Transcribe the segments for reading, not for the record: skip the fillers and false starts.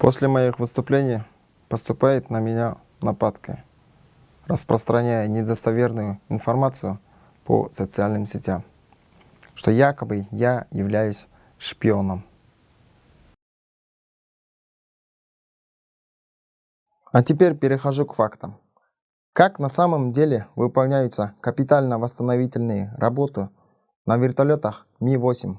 После моих выступлений поступает на меня нападки, распространяя недостоверную информацию по социальным сетям, что якобы я являюсь шпионом. А теперь перехожу к фактам. Как на самом деле выполняются капитально-восстановительные работы на вертолетах Ми-8?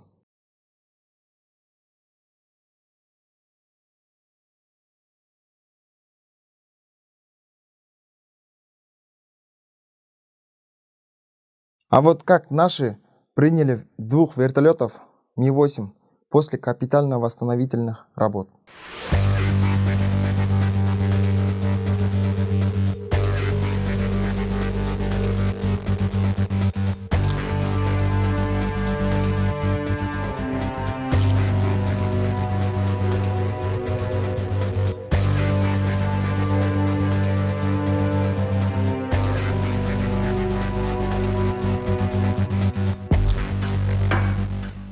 А вот как наши приняли двух вертолетов Ми-8 после капитально-восстановительных работ?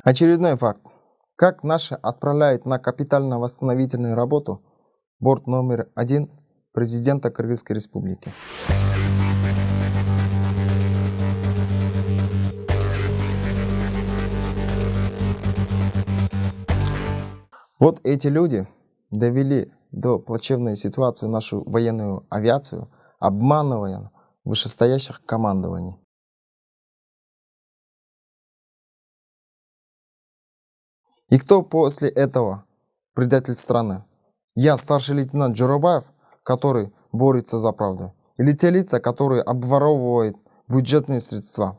Очередной факт. Как наши отправляют на капитально-восстановительную работу борт номер 1 президента Кыргызской Республики. Вот эти люди довели до плачевной ситуации нашу военную авиацию, обманывая вышестоящих командований. И кто после этого предатель страны? Я, старший лейтенант Джурабаев, который борется за правду? Или те лица, которые обворовывают бюджетные средства?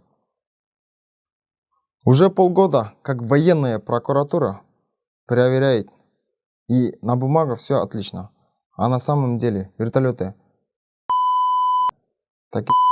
Уже полгода, как военная прокуратура проверяет, и на бумагах все отлично. А на самом деле вертолеты такие